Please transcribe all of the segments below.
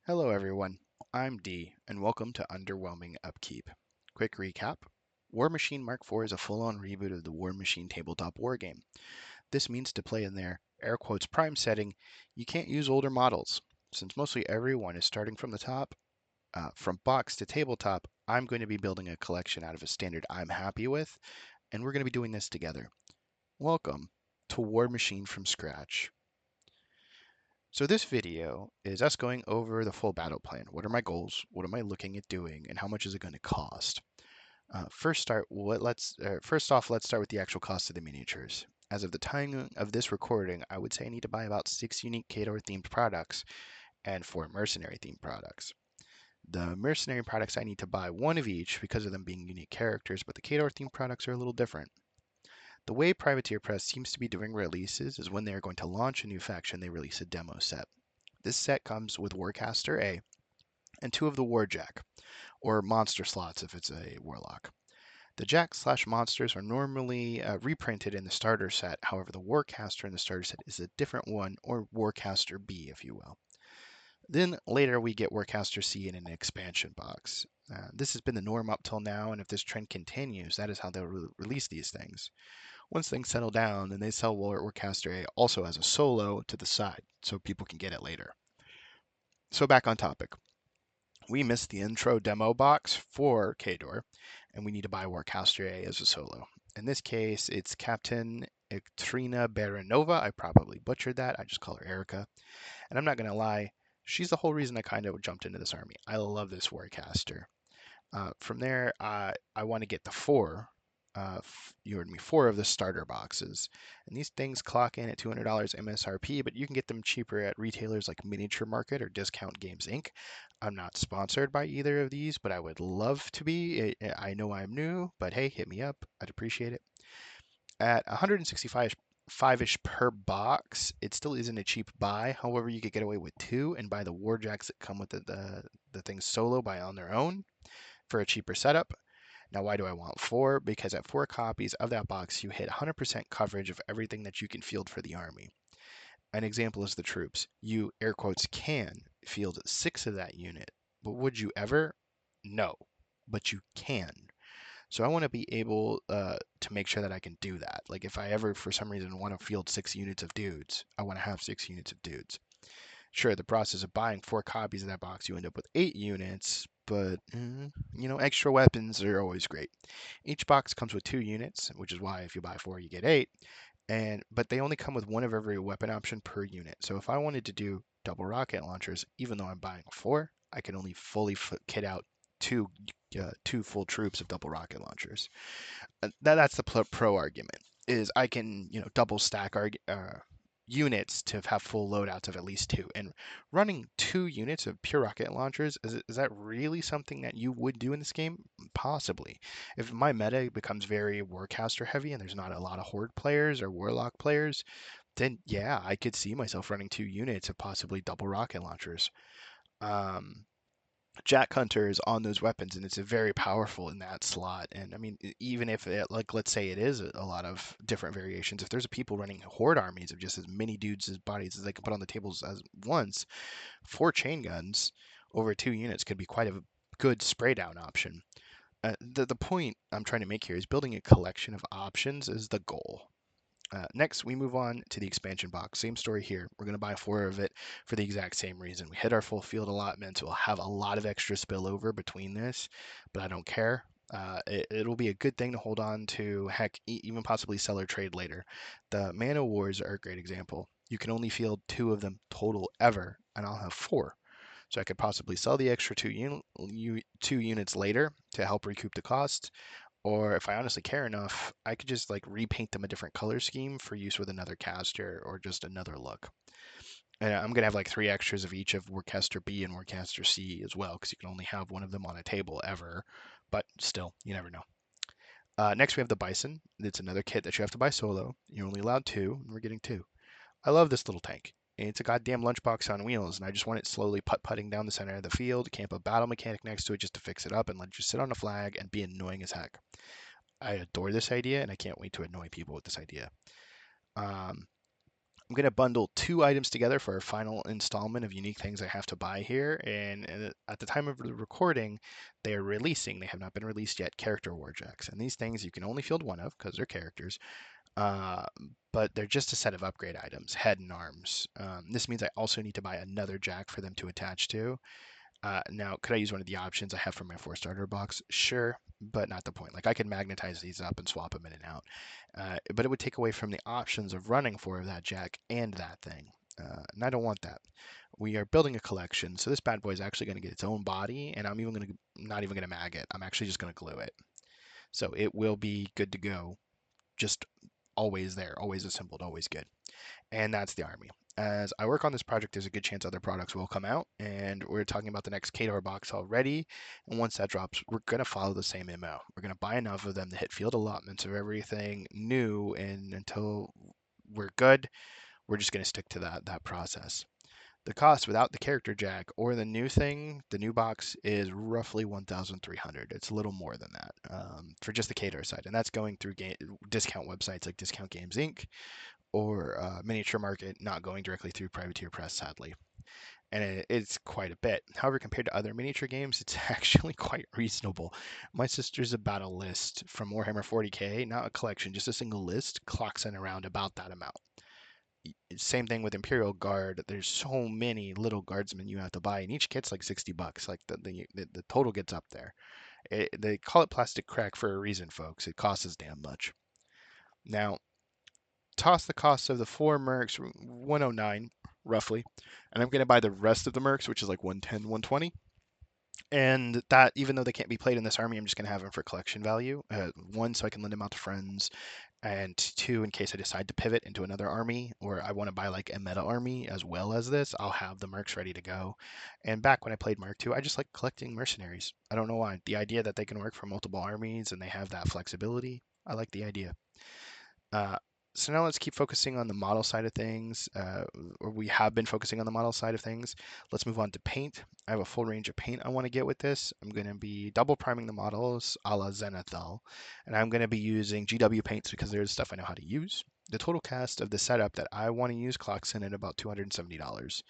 Hello everyone, I'm D, and welcome to Underwhelming Upkeep. Quick recap. Warmachine Mk4 is a full-on reboot of the Warmachine tabletop wargame. This means to play in their air quotes prime setting, you can't use older models. Since mostly everyone is starting from the top, from box to tabletop, I'm going to be building a collection out of a standard I'm happy with, and we're going to be doing this together. Welcome to Warmachine from scratch. So this video is us going over the full battle plan. What are my goals? What am I looking at doing? And how much is it going to cost? First off, let's start with the actual cost of the miniatures. As of the time of this recording, I would say I need to buy about 6 unique Khador themed products and 4 mercenary themed products. The mercenary products I need to buy one of each because of them being unique characters, but the Khador themed products are a little different. The way Privateer Press seems to be doing releases is when they are going to launch a new faction, they release a demo set. This set comes with Warcaster A and 2 of the Warjack, or monster slots if it's a Warlock. The Jack/monsters are normally reprinted in the starter set, however, the Warcaster in the starter set is a different one, or Warcaster B, if you will. Then later we get Warcaster C in an expansion box. This has been the norm up till now, and if this trend continues, that is how they'll release these things. Once things settle down, then they sell Warcaster A also as a solo to the side, so people can get it later. So back on topic. We missed the intro demo box for Khador, and we need to buy Warcaster A as a solo. In this case, it's Captain Iktrina Baranova. I probably butchered that. I just call her Erica. And I'm not going to lie, she's the whole reason I kind of jumped into this army. I love this Warcaster. From there, I want to get the 4. You heard me, 4 of the starter boxes. And these things clock in at $200 MSRP, but you can get them cheaper at retailers like Miniature Market or Discount Games Inc. I'm not sponsored by either of these, but I would love to be. I know I'm new, but hey, hit me up. I'd appreciate it. At 165-ish per box, it still isn't a cheap buy. However, you could get away with 2 and buy the Warjacks that come with the things solo by on their own for a cheaper setup. Now, why do I want 4? Because at 4 copies of that box, you hit 100% coverage of everything that you can field for the army. An example is the troops. You, air quotes, can field 6 of that unit, but would you ever? No, but you can. So I want to be able to make sure that I can do that. Like if I ever, for some reason, want to field 6 units of dudes, I want to have 6 units of dudes. Sure, the process of buying 4 copies of that box, you end up with 8 units, but extra weapons are always great. Each box comes with 2 units, which is why if you buy 4, you get 8. But they only come with 1 of every weapon option per unit. So if I wanted to do double rocket launchers, even though I'm buying 4, I can only fully kit out 2 2 full troops of double rocket launchers. That's the pro argument. Is I can double stack units to have full loadouts of at least 2. And running 2 units of pure rocket launchers, is that really something that you would do in this game? Possibly. If my meta becomes very Warcaster heavy and there's not a lot of Horde players or Warlock players, then yeah, I could see myself running 2 units of possibly double rocket launchers. Jack Hunter is on those weapons, and it's a very powerful in that slot. And I mean, even if it, like, let's say it is a lot of different variations, if there's a people running horde armies of just as many dudes as bodies as they can put on the tables as once, 4 chain guns over 2 units could be quite a good spray down option. The point I'm trying to make here is building a collection of options is the goal. Next, we move on to the expansion box. Same story here. We're going to buy 4 of it for the exact same reason. We hit our full field allotments. We'll have a lot of extra spillover between this, but I don't care. It'll be a good thing to hold on to, heck, even possibly sell or trade later. The Mana Wars are a great example. You can only field 2 of them total ever, and I'll have 4. So I could possibly sell the extra 2 units later to help recoup the cost, or if I honestly care enough, I could just like repaint them a different color scheme for use with another caster or just another look. And I'm gonna have like 3 extras of each of Warcaster B and Warcaster C as well, because you can only have one of them on a table ever. But still, you never know. Next, we have the Bison. It's another kit that you have to buy solo. You're only allowed 2, and we're getting 2. I love this little tank. It's a goddamn lunchbox on wheels, and I just want it slowly putt-putting down the center of the field, camp a battle mechanic next to it just to fix it up, and let it just sit on a flag and be annoying as heck. I adore this idea, and I can't wait to annoy people with this idea. Um, I'm going to bundle two items together for our final installment of unique things I have to buy here. And at the time of the recording, they are releasing, they have not been released yet, character warjacks. And these things you can only field one of because they're characters. Uh, but they're just a set of upgrade items, head and arms. This means I also need to buy another jack for them to attach to. Now, could I use one of the options I have from my 4 starter box? Sure, but not the point. Like I could magnetize these up and swap them in and out, but it would take away from the options of running for that jack and that thing, and I don't want that. We are building a collection, so this bad boy is actually going to get its own body, and I'm even going to not even going to mag it. I'm actually just going to glue it, so it will be good to go. Just always there, always assembled, always good. And that's the army. As I work on this project, there's a good chance other products will come out, and we're talking about the next Khador box already. And once that drops, we're going to follow the same MO. We're going to buy enough of them to hit field allotments of everything new, and until we're good, we're just going to stick to that process. The cost without the character jack or the new thing, the new box, is roughly 1,300. It's a little more than that for just the Khador side, and that's going through discount websites like Discount Games Inc. or Miniature Market, not going directly through Privateer Press, sadly. And it's quite a bit. However, compared to other miniature games, it's actually quite reasonable. My sister's about a list from Warhammer 40k, not a collection, just a single list, clocks in around about that amount. Same thing with Imperial Guard. There's so many little guardsmen you have to buy, and each kit's like $60. Like the total gets up there. They call it plastic crack for a reason, folks. It costs as damn much. Now, toss the cost of the 4 mercs, 109 roughly, and I'm going to buy the rest of the mercs, which is like 110, 120. And that, even though they can't be played in this army, I'm just going to have them for collection value. One, so I can lend them out to friends, and two, in case I decide to pivot into another army or I want to buy like a meta army as well as this, I'll have the mercs ready to go. And back when I played Mark II, I just like collecting mercenaries. I don't know why. The idea that they can work for multiple armies and they have that flexibility, I like the idea. Uh, so now let's keep focusing on the model side of things, or we have been focusing on the model side of things. Let's move on to paint. I have a full range of paint I want to get with this. I'm going to be double priming the models a la Zenithal, and I'm going to be using GW paints because there's stuff I know how to use. The total cost of the setup that I want to use clocks in at about $270.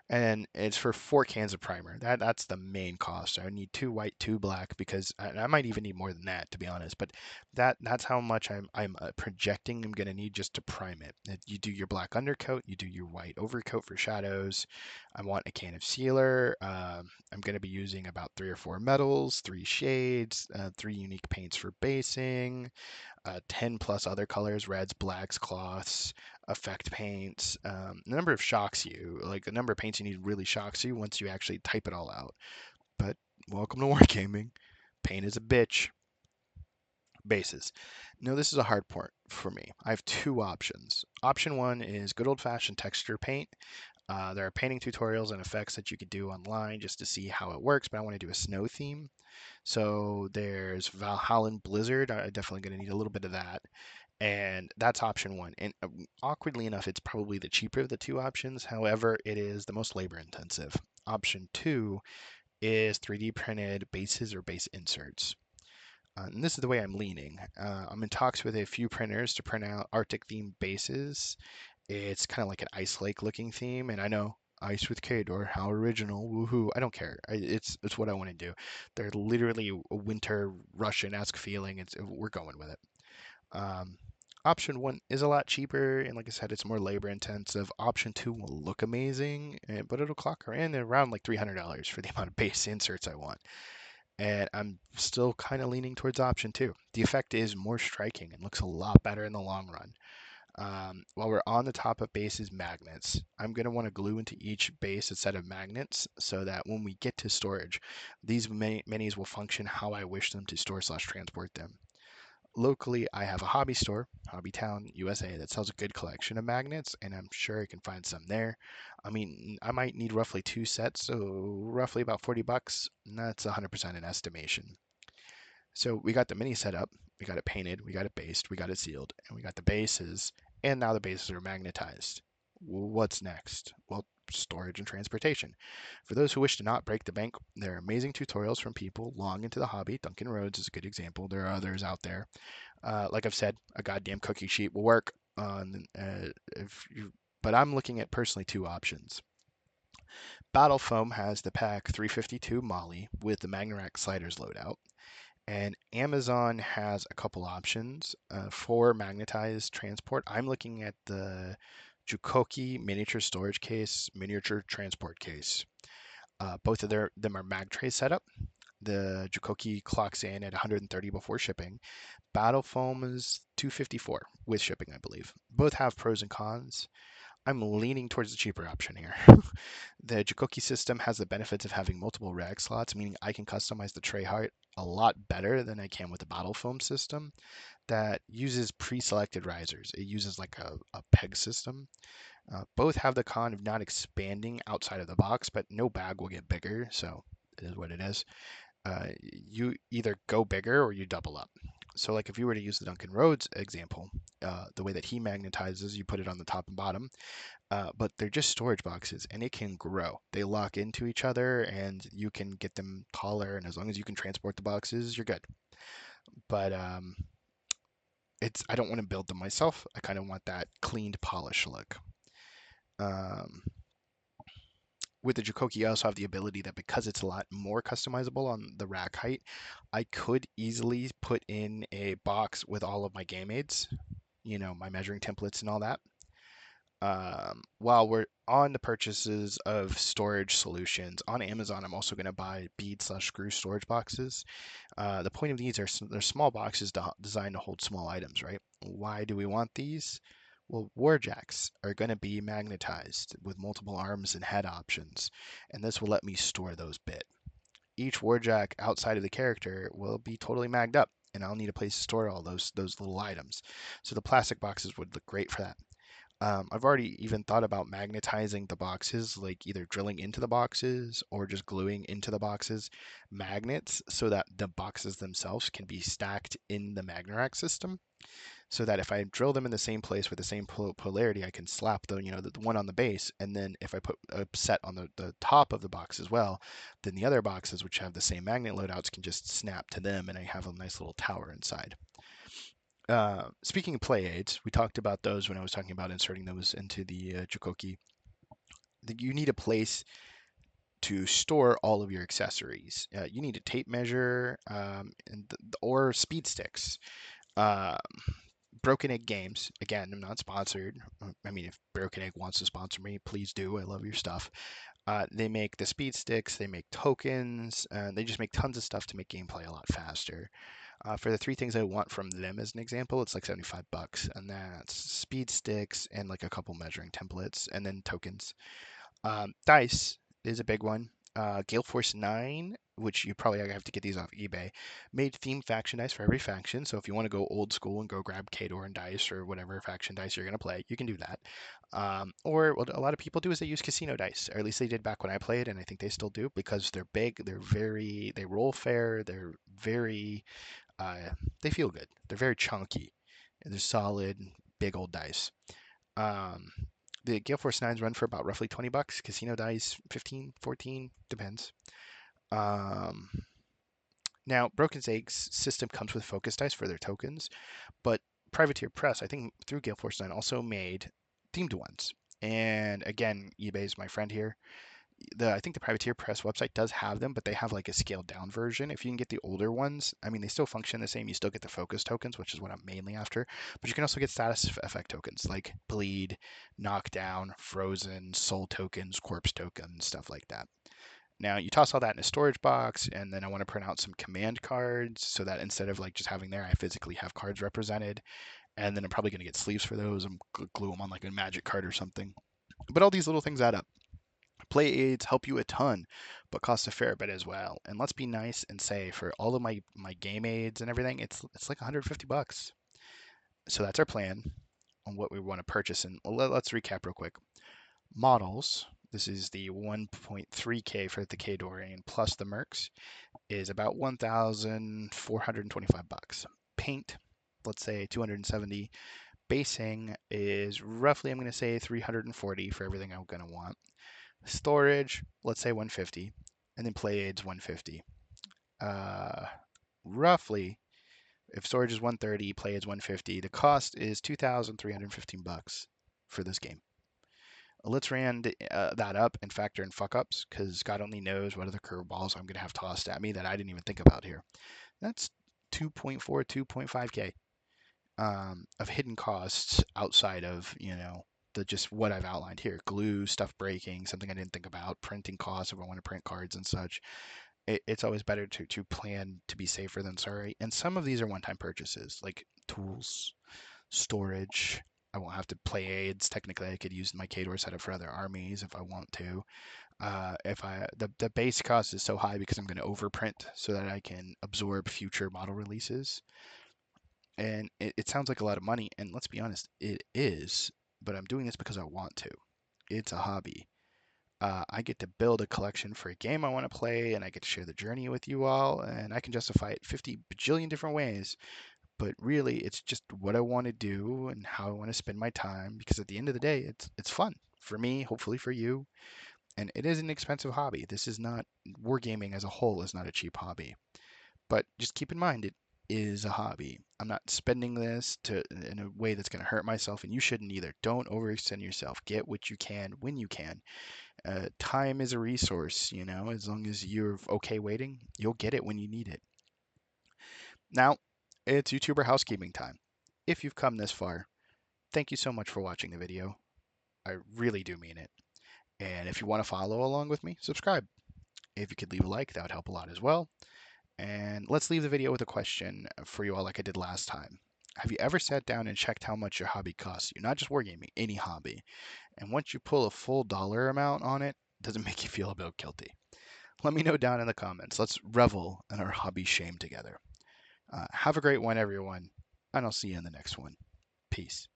And it's for 4 cans of primer. That's the main cost. I need 2 white, 2 black, because I might even need more than that, to be honest. But that's how much I'm projecting I'm gonna need just to prime it. You do your black undercoat, you do your white overcoat for shadows. I want a can of sealer. I'm gonna be using about 3 or 4 metals, 3 shades, 3 unique paints for basing, 10 plus other colors, reds, blacks, cloths, effect paints. The number of shocks you, like the number of paints you need really shocks you once you actually type it all out. But welcome to Wargaming. Paint is a bitch. Bases. Now, this is a hard part for me. I have 2 options. Option 1 is good old fashioned texture paint. There are painting tutorials and effects that you could do online just to see how it works, but I want to do a snow theme. So there's Valhalla Blizzard. I'm definitely going to need a little bit of that. And that's option 1. And awkwardly enough, it's probably the cheaper of the 2 options. However, it is the most labor intensive. Option 2 is 3D printed bases or base inserts. And this is the way I'm leaning. I'm in talks with a few printers to print out Arctic themed bases. It's kind of like an ice lake looking theme, and I know ice with Khador, how original, woohoo! I don't care. It's what I want to do. They're literally a winter Russian-esque feeling. We're going with it. Um, Option 1 is a lot cheaper, and like I said, it's more labor intensive. Option 2 will look amazing, but it'll clock in around like $300 for the amount of base inserts I want. And I'm still kind of leaning towards option 2. The effect is more striking and looks a lot better in the long run. While we're on the top of bases, magnets. I'm going to want to glue into each base a set of magnets so that when we get to storage, these minis will function how I wish them to store/transport them. Locally, I have a hobby store, Hobbytown, USA, that sells a good collection of magnets, and I'm sure I can find some there. I mean, I might need roughly 2 sets, so roughly about $40. And that's 100% an estimation. So we got the mini set up, we got it painted, we got it based, we got it sealed, and we got the bases, and now the bases are magnetized. What's next? Well, storage and transportation. For those who wish to not break the bank, there are amazing tutorials from people long into the hobby. Duncan Rhodes is a good example. There are others out there. Like I've said, a goddamn cookie sheet will work. If you but I'm looking at personally two options. Battle Foam has the Pack 352 Molly with the Magnarack sliders loadout, and Amazon has a couple options for magnetized transport. I'm looking at the Jukoki miniature storage case, miniature transport case. Both of them are mag tray setup. The Jukoki clocks in at 130 before shipping. Battle Foam is 254 with shipping, I believe. Both have pros and cons. I'm leaning towards the cheaper option here. The Jukoki system has the benefits of having multiple rag slots, meaning I can customize the tray height a lot better than I can with the Battle Foam system that uses pre-selected risers. It uses like a peg system. Both have the con of not expanding outside of the box, but no bag will get bigger, so it is what it is. You either go bigger or you double up. So, like if you were to use the Duncan Rhodes example, the way that he magnetizes, you put it on the top and bottom, but they're just storage boxes and it can grow. They lock into each other and you can get them taller, and as long as you can transport the boxes, you're good. But I don't want to build them myself. I kind of want that cleaned, polished look. Um, with the Jukoki, you also have the ability that because it's a lot more customizable on the rack height, I could easily put in a box with all of my game aids, my measuring templates and all that. While we're on the purchases of storage solutions on Amazon, I'm also going to buy bead/screw storage boxes. The point of these are they're small boxes designed to hold small items, right? Why do we want these? Well, warjacks are going to be magnetized with multiple arms and head options, and this will let me store those bit. Each warjack outside of the character will be totally magged up, and I'll need a place to store all those little items. So the plastic boxes would look great for that. I've already even thought about magnetizing the boxes, like either drilling into the boxes or just gluing into the boxes magnets so that the boxes themselves can be stacked in the Magnarack system. So that if I drill them in the same place with the same polarity, I can slap the one on the base, and then if I put a set on the top of the box as well, then the other boxes which have the same magnet loadouts can just snap to them, and I have a nice little tower inside. Speaking of play aids, we talked about those when I was talking about inserting those into the Jukoki. You need a place to store all of your accessories. You need a tape measure or speed sticks. Uh, Broken Egg Games, again, I'm not sponsored. I mean, if Broken Egg wants to sponsor me, please do. I love your stuff. They make the speed sticks, they make tokens, they just make tons of stuff to make gameplay a lot faster. For the three things I want from them as an example, it's like $75, and that's speed sticks and like a couple measuring templates, and then tokens. Dice is a big one. Gale Force 9, which you probably have to get these off eBay, made themed faction dice for every faction. So if you want to go old school and go grab Khador and dice or whatever faction dice you're going to play, you can do that. Or what a lot of people do is they use casino dice, or at least they did back when I played, and I think they still do because they're big, they roll fair, they're very they feel good. They're very chunky. They're solid, big old dice. Um, the Gale Force 9s run for about roughly $20. Casino dice, 15, 14, depends. Um, Now, Broken Egg's system comes with focus dice for their tokens, but Privateer Press, I think through Gale Force 9, also made themed ones. And again, eBay's my friend here. I think the Privateer Press website does have them, but they have like a scaled down version. If you can get the older ones, I mean, they still function the same. You still get the focus tokens, which is what I'm mainly after, but you can also get status effect tokens like bleed, knockdown, frozen, soul tokens, corpse tokens, stuff like that. Now you toss all that in a storage box, and then I want to print out some command cards so that instead of like just having there, I physically have cards represented. And then I'm probably going to get sleeves for those and glue them on like a magic card or something. But all these little things add up. Play aids help you a ton, but cost a fair bit as well. And let's be nice and say for all of my game aids and everything, it's like $150. So that's our plan on what we want to purchase. And let's recap real quick. Models. This is the 1.3K for the Khadorian plus the Mercs is about $1,425. Paint, let's say 270. Basing is roughly, I'm going to say 340 for everything I'm going to want. Storage, let's say 150, and then play aids 150. Roughly, if storage is 130, play aids 150. The cost is $2,315 for this game. Let's round that up and factor in fuck ups, because God only knows what other curveballs I'm going to have tossed at me that I didn't even think about here. That's 2.4, 2.5K of hidden costs outside of, the just what I've outlined here. Glue, stuff breaking, something I didn't think about, printing costs if I want to print cards and such. It's always better to plan to be safer than sorry. And some of these are one-time purchases, like tools, storage. I won't have to play aids. Technically, I could use my Khador setup for other armies if I want to. If I the base cost is so high because I'm going to overprint so that I can absorb future model releases. And it sounds like a lot of money, and let's be honest, it is. But I'm doing this because I want to. It's a hobby. I get to build a collection for a game I want to play, and I get to share the journey with you all, and I can justify it 50 bajillion different ways. But really, it's just what I want to do and how I want to spend my time. Because at the end of the day, it's fun for me, hopefully for you, and it is an expensive hobby. This is not wargaming as a whole is not a cheap hobby. But just keep in mind, it is a hobby. I'm not spending this to in a way that's going to hurt myself, and you shouldn't either. Don't overextend yourself. Get what you can when you can. Time is a resource, as long as you're okay waiting, you'll get it when you need it. Now, it's YouTuber housekeeping time. If you've come this far, thank you so much for watching the video. I really do mean it. And if you want to follow along with me, subscribe. If you could leave a like, that would help a lot as well. And let's leave the video with a question for you all like I did last time. Have you ever sat down and checked how much your hobby costs you? Not just wargaming, any hobby. And once you pull a full dollar amount on it, does it make you feel a bit guilty? Let me know down in the comments. Let's revel in our hobby shame together. Have a great one, everyone, and I'll see you in the next one. Peace.